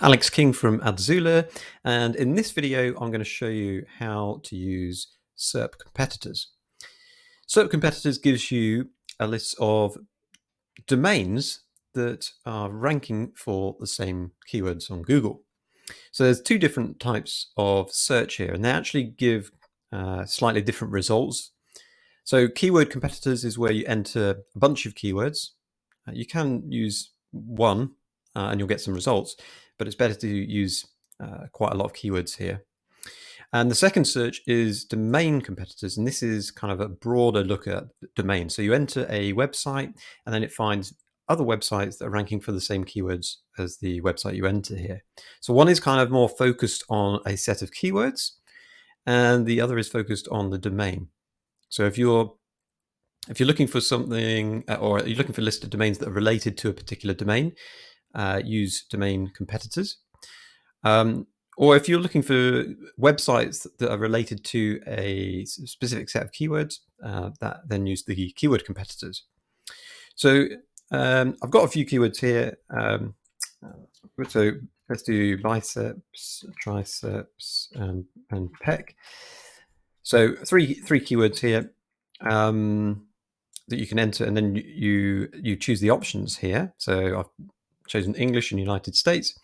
Alex King from Adzula, and in this video I'm going to show you how to use SERP Competitors. SERP Competitors gives you a list of domains that are ranking for the same keywords on Google. So there's two different types of search here, and they actually give slightly different results. So keyword competitors is where you enter a bunch of keywords. You can use one and you'll get some results, but it's better to use quite a lot of keywords here. And the second search is domain competitors, and this is kind of a broader look at domain. So you enter a website and then it finds other websites that are ranking for the same keywords as the website you enter here. So one is kind of more focused on a set of keywords and the other is focused on the domain. So if you're looking for something, or you're looking for a list of domains that are related to a particular domain, use domain competitors. Or if you're looking for websites that are related to a specific set of keywords, then use the keyword competitors. So I've got a few keywords here. So let's do biceps, triceps, and pec. So three keywords here that you can enter, and then you choose the options here. So I've chosen English and United States.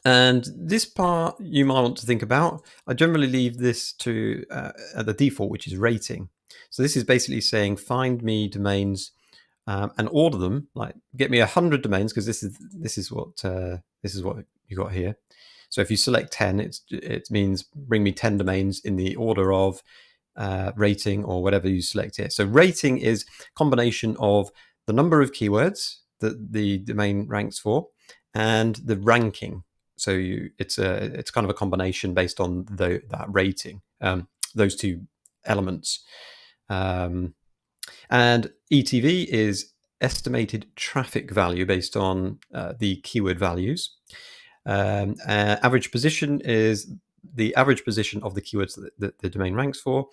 And this part you might want to think about. I generally leave this to at the default, which is rating. So this is basically saying find me domains and order them. Like get me 100 domains, because this is what you got here. So if you select 10, it means bring me 10 domains in the order of rating or whatever you select here. So rating is a combination of the number of keywords that the domain ranks for and the ranking. So it's kind of a combination based on that rating, those two elements. And ETV is estimated traffic value based on the keyword values. Average position is the average position of the keywords that the domain ranks for,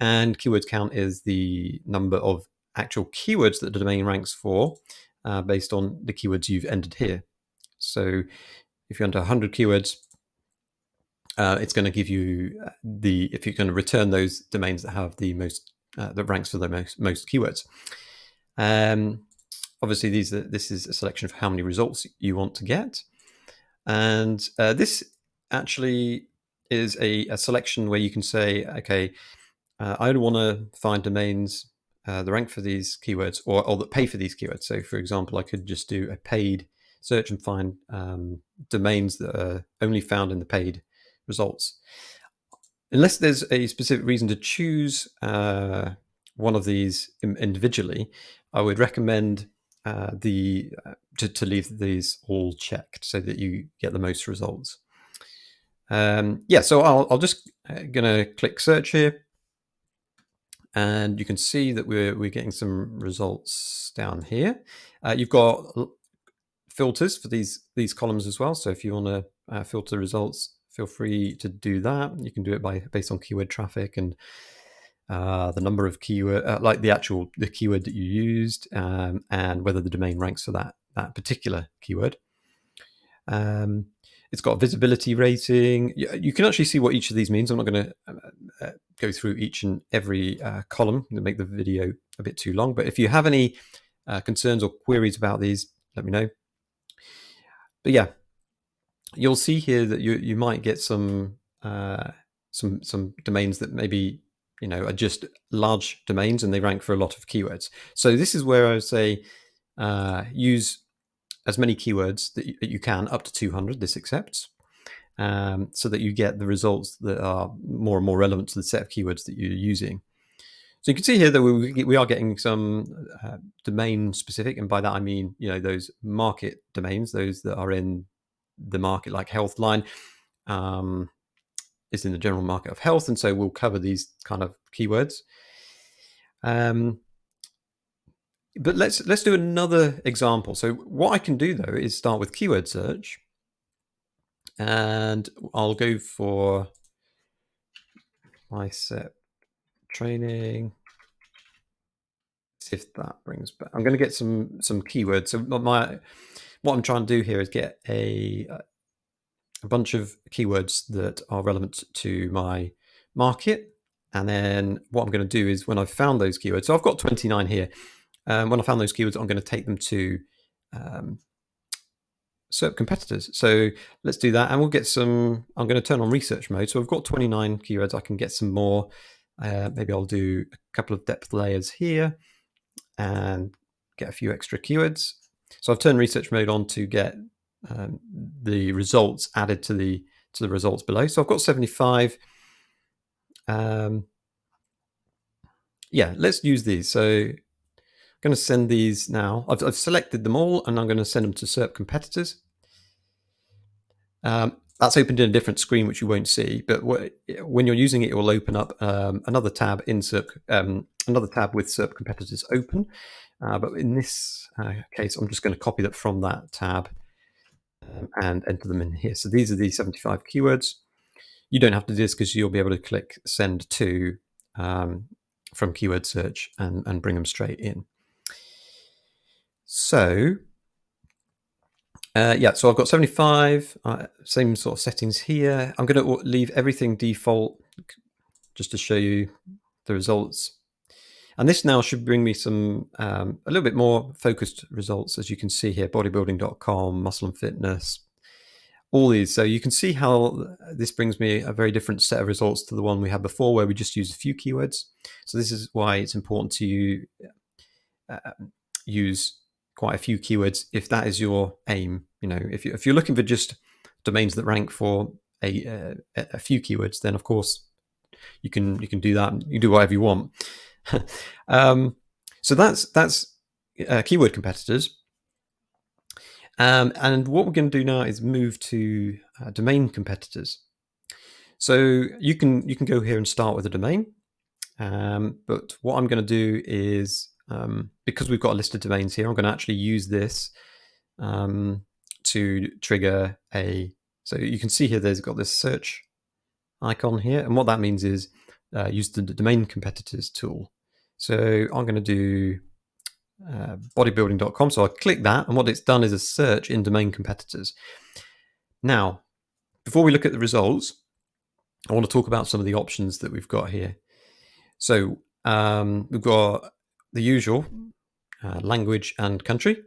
and keywords count is the number of actual keywords that the domain ranks for based on the keywords you've entered here. So if you enter 100 keywords, it's going to give you if you're going to return those domains that have the most that ranks for the most keywords. Obviously, this is a selection of how many results you want to get. And this actually is a selection where you can say, okay, I don't want to find domains that rank for these keywords or that pay for these keywords. So, for example, I could just do a paid search and find domains that are only found in the paid results. Unless there's a specific reason to choose one of these individually, I would recommend to leave these all checked so that you get the most results. So I'll just gonna click search here, and you can see that we're getting some results down here. You've got filters for these columns as well. So if you want to filter results, feel free to do that. You can do it based on keyword traffic and the number of keyword, like the keyword that you used, and whether the domain ranks for that particular keyword. It's got a visibility rating. You can actually see what each of these means. I'm not going to go through each and every column to make the video a bit too long. But if you have any concerns or queries about these, let me know. But yeah, you'll see here that you might get some domains that maybe are just large domains and they rank for a lot of keywords. So this is where I would say use as many keywords that you can, up to 200. This accepts, so that you get the results that are more and more relevant to the set of keywords that you're using. So you can see here that we are getting some domain specific, and by that I mean those market domains, those that are in the market, like Healthline is in the general market of health, and so we'll cover these kind of keywords. But let's do another example. So what I can do though is start with keyword search, and I'll go for bicep training. See if that brings back. I'm going to get some keywords. So what I'm trying to do here is get a bunch of keywords that are relevant to my market. And then what I'm going to do is when I've found those keywords, so I've got 29 here. When I found those keywords, I'm going to take them to SERP Competitors. So let's do that, and we'll get some. I'm going to turn on research mode. So I've got 29 keywords. I can get some more. Maybe I'll do a couple of depth layers here and get a few extra keywords. So I've turned research mode on to get the results added to the results below. So I've got 75. Yeah, let's use these. So I'm going to send these now. I've selected them all, and I'm going to send them to SERP Competitors. That's opened in a different screen, which you won't see. But when you're using it, it will open up another tab in SERP, another tab with SERP Competitors open. But in this case, I'm just going to copy that from that tab and enter them in here. So these are the 75 keywords. You don't have to do this because you'll be able to click send to from keyword search and bring them straight in. So yeah, so I've got 75, same sort of settings here. I'm going to leave everything default just to show you the results. And this now should bring me some a little bit more focused results, as you can see here, bodybuilding.com, muscle and fitness, all these. So you can see how this brings me a very different set of results to the one we had before, where we just used a few keywords. So this is why it's important to use quite a few keywords if that is your aim. You know, if you're looking for just domains that rank for a few keywords, then of course you can do that. You do whatever you want. So that's keyword competitors. And what we're going to do now is move to domain competitors. So you can go here and start with a domain. But what I'm going to do is, because we've got a list of domains here, I'm going to actually use this to trigger a. So you can see here, there's got this search icon here, and what that means is use the domain competitors tool. So I'm going to do bodybuilding.com. So I click that, and what it's done is a search in domain competitors. Now, before we look at the results, I want to talk about some of the options that we've got here. So we've got the usual language and country.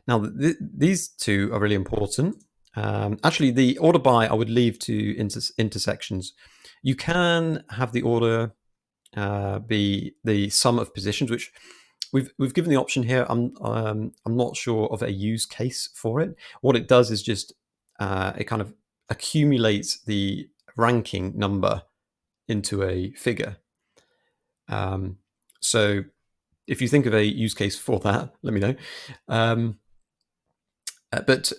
Now, these two are really important. Actually, the order by I would leave to intersections. You can have the order be the sum of positions, which we've given the option here. I'm not sure of a use case for it. What it does is just it kind of accumulates the ranking number into a figure. So if you think of a use case for that, let me know. But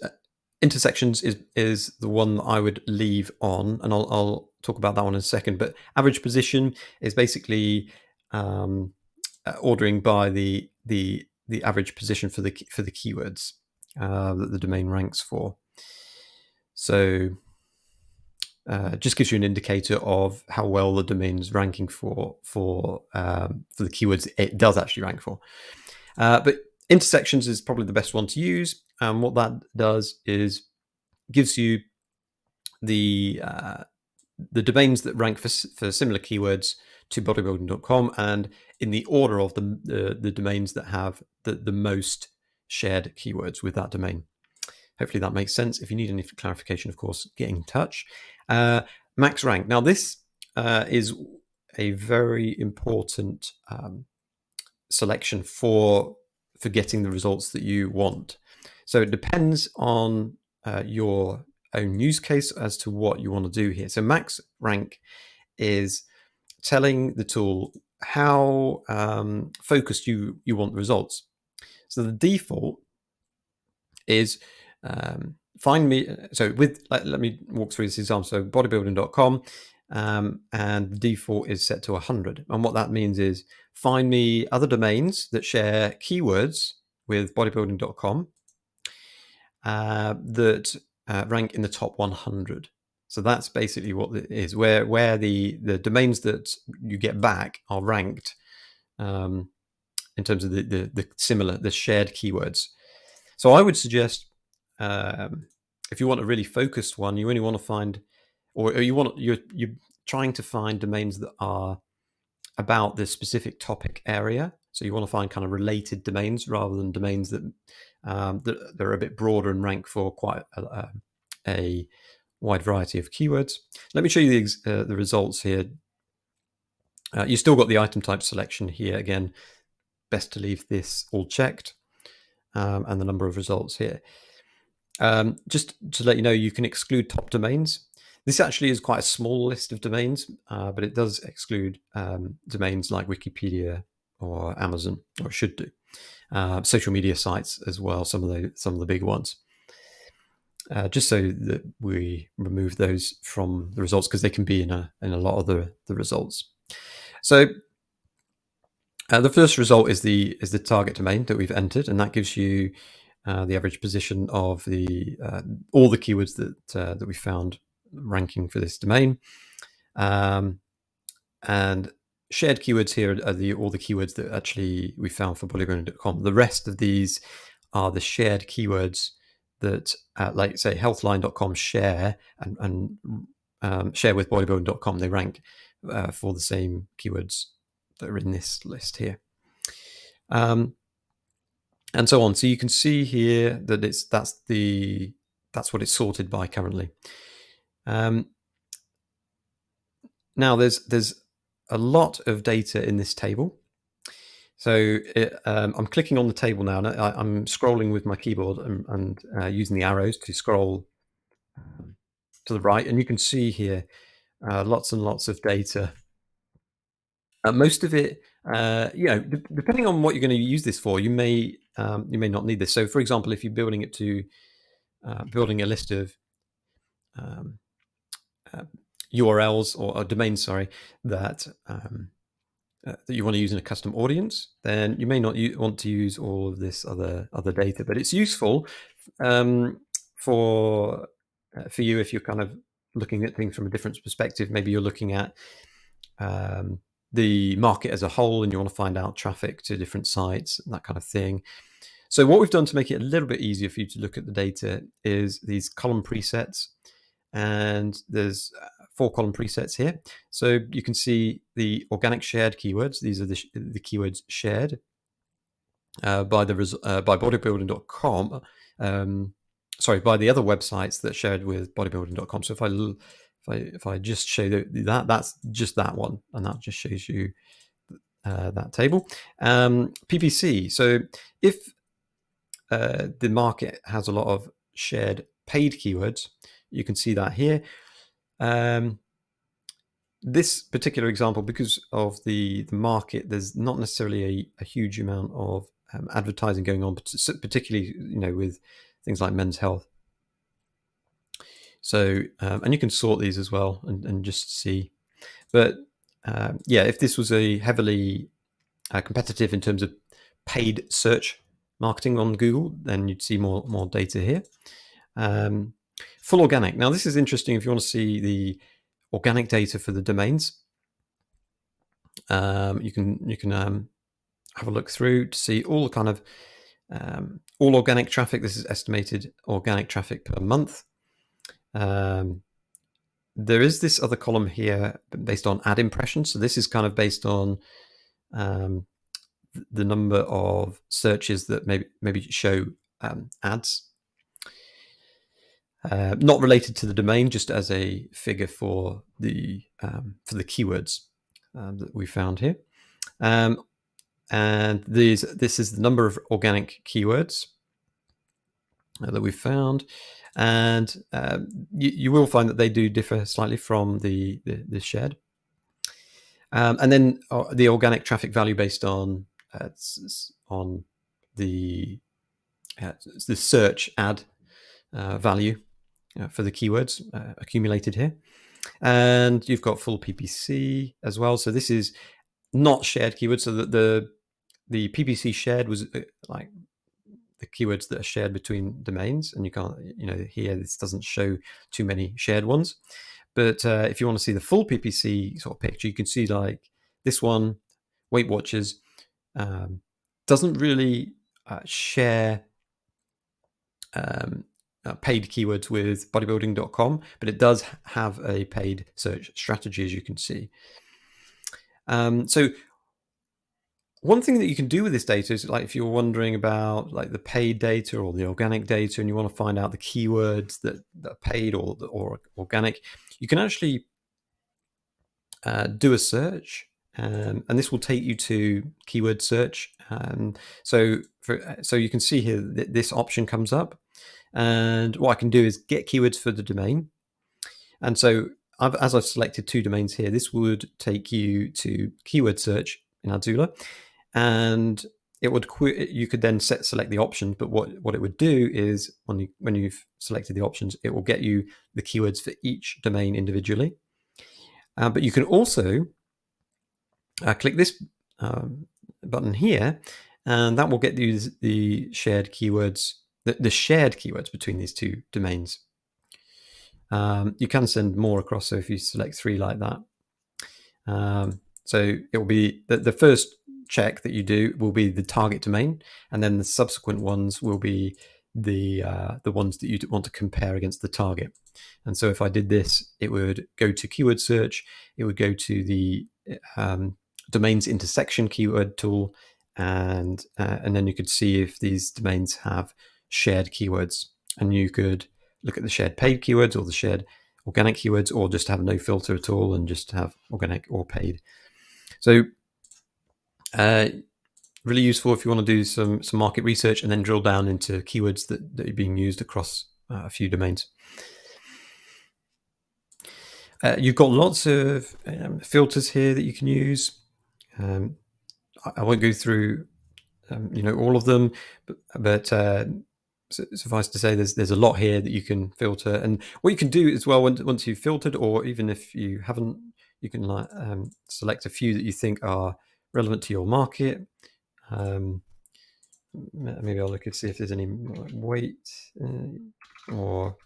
intersections is the one that I would leave on, and I'll talk about that one in a second. But average position is basically ordering by the average position for the keywords that the domain ranks for. So it just gives you an indicator of how well the domain is ranking for the keywords it does actually rank for. But intersections is probably the best one to use. And what that does is gives you the domains that rank for similar keywords to bodybuilding.com, and in the order of the domains that have the most shared keywords with that domain. Hopefully that makes sense. If you need any clarification, of course, get in touch. Max rank. Now, this is a very important selection for getting the results that you want. So it depends on your own use case as to what you want to do here. So max rank is telling the tool how focused you want the results. So the default is find me. So let me walk through this example. So bodybuilding.com, and the default is set to 100. And what that means is find me other domains that share keywords with bodybuilding.com that rank in the top 100. So that's basically what it is, where the domains that you get back are ranked in terms of the similar, the shared keywords. So I would suggest if you want a really focused one, you only want to find, or you're trying to find domains that are about this specific topic area. So you want to find kind of related domains rather than domains that that are a bit broader and rank for quite a wide variety of keywords. Let me show you the results here. You still got the item type selection here. Again, best to leave this all checked, and the number of results here. Just to let you know, you can exclude top domains. This actually is quite a small list of domains, but it does exclude domains like Wikipedia or Amazon, or it should do. Social media sites as well, some of the big ones. Just so that we remove those from the results, because they can be in a lot of the results. So the first result is the target domain that we've entered, and that gives you the average position of the all the keywords that we found ranking for this domain. And shared keywords here are all the keywords that actually we found for bodybuilding.com. The rest of these are the shared keywords that, like say, healthline.com share and share with bodybuilding.com. They rank for the same keywords that are in this list here. And so on. So you can see here that that's what it's sorted by currently. Now there's a lot of data in this table. So I'm clicking on the table now, and I'm scrolling with my keyboard and using the arrows to scroll to the right, and you can see here lots and lots of data. Most of it, depending on what you're going to use this for, you may not need this. So, for example, if you're building it to building a list of URLs or domains, that you want to use in a custom audience, then you may not want to use all of this other data, but it's useful for you if you're kind of looking at things from a different perspective. Maybe you're looking at the market as a whole, and you want to find out traffic to different sites and that kind of thing. So what we've done to make it a little bit easier for you to look at the data is these column presets, and there's 4 column presets here. So you can see the organic shared keywords. These are the keywords shared by bodybuilding.com. By the other websites that shared with bodybuilding.com. So if I just show that's just that one, and that just shows you that table. PPC. So if the market has a lot of shared paid keywords, you can see that here. This particular example, because of the market, there's not necessarily a huge amount of advertising going on, particularly with things like men's health. So and you can sort these as well and just see. But if this was a heavily competitive in terms of paid search marketing on Google, then you'd see more data here. Full organic. Now this is interesting if you want to see the organic data for the domains. You can have a look through to see all the kind of all organic traffic. This is estimated organic traffic per month. There is this other column here based on ad impressions. So this is kind of based on the number of searches that maybe show ads. Not related to the domain, just as a figure for the keywords that we found here. And this is the number of organic keywords that we found, and you will find that they do differ slightly from the shared. And then the organic traffic value based on the search ad value for the keywords accumulated here. And you've got full PPC as well. So this is not shared keywords. So the PPC shared was like the keywords that are shared between domains, and you can't, here this doesn't show too many shared ones. But if you want to see the full PPC sort of picture, you can see like this one, Weight Watchers, doesn't really share paid keywords with bodybuilding.com, but it does have a paid search strategy, as you can see. So one thing that you can do with this data is, like, if you're wondering about like the paid data or the organic data, and you want to find out the keywords that are paid or organic, you can actually do a search, and this will take you to keyword search. So you can see here that this option comes up, and what I can do is get keywords for the domain. And so as I've selected 2 domains here, this would take you to keyword search in Adzula, and it would you could then select the options. But what it would do is, when you've selected the options, it will get you the keywords for each domain individually. But you can also click this button here, and that will get you the shared keywords, the shared keywords between these 2 domains. You can send more across, so if you select 3 like that, so it will be the first check that you do will be the target domain, and then the subsequent ones will be the ones that you want to compare against the target. And so if I did this, it would go to keyword search, it would go to the domains intersection keyword tool, and then you could see if these domains have shared keywords, and you could look at the shared paid keywords or the shared organic keywords, or just have no filter at all and just have organic or paid. So really useful if you want to do some market research and then drill down into keywords that are being used across a few domains. You've got lots of filters here that you can use. I won't go through all of them, but suffice to say, there's a lot here that you can filter. And what you can do as well, once you've filtered, or even if you haven't, you can select a few that you think are relevant to your market. Maybe I'll look and see if there's any weight or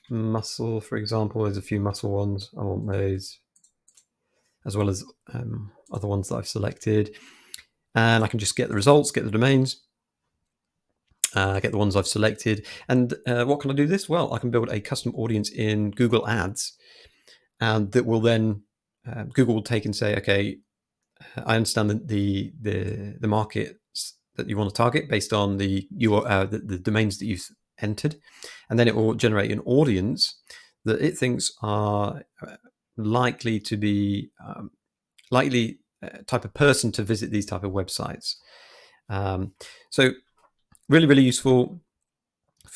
muscle, for example. There's a few muscle ones. I want those, as well as other ones that I've selected. And I can just get the results, get the domains, get the ones I've selected. And what can I do this? Well, I can build a custom audience in Google Ads, and that will then Google will take and say, okay, I understand that the markets that you want to target based on the domains that you've entered, and then it will generate an audience that it thinks are likely to be type of person to visit these type of websites. So really useful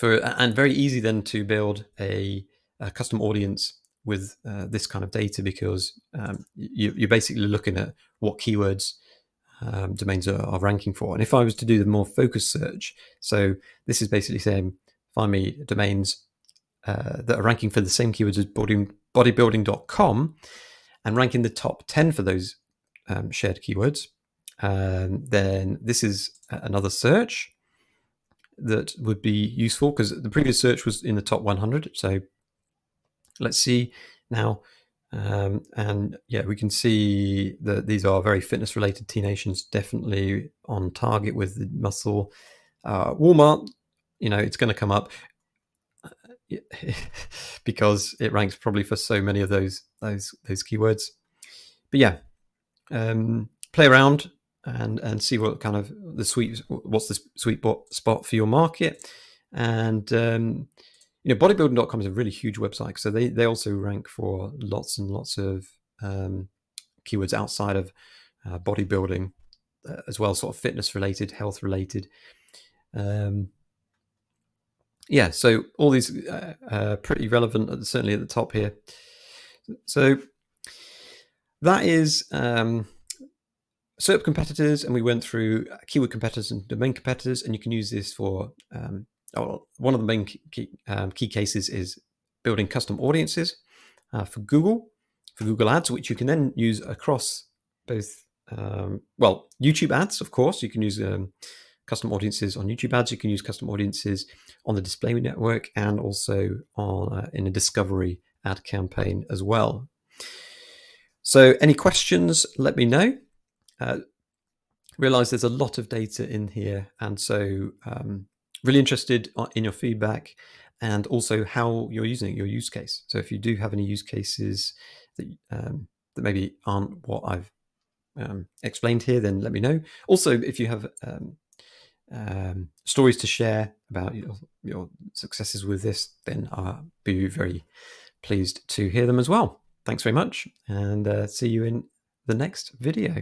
and very easy then to build a custom audience with this kind of data, because you're basically looking at what keywords domains are ranking for. And if I was to do the more focused search, so this is basically saying, find me domains that are ranking for the same keywords as bodybuilding.com and ranking the top 10 for those shared keywords. Then this is another search that would be useful, because the previous search was in the top 100. So let's see now. And we can see that these are very fitness related. T Nation's definitely on target with the muscle. Walmart, it's going to come up because it ranks probably for so many of those keywords. But play around and see what kind of what's the sweet spot for your market. And bodybuilding.com is a really huge website, so they also rank for lots and lots of keywords outside of bodybuilding as well, sort of fitness related, health related. So all these pretty relevant, certainly at the top here. So that is SERP competitors, and we went through keyword competitors and domain competitors, and you can use this for one of the main key cases is building custom audiences for Google Ads, which you can then use across both YouTube ads. Of course, you can use custom audiences on YouTube ads. You can use custom audiences on the display network, and also on in a discovery ad campaign as well. So any questions, let me know. Realize there's a lot of data in here, and so Really interested in your feedback and also how you're using it, your use case. So if you do have any use cases that maybe aren't what I've explained here, then let me know. Also, if you have stories to share about your successes with this, then I'll be very pleased to hear them as well. Thanks very much, and see you in the next video.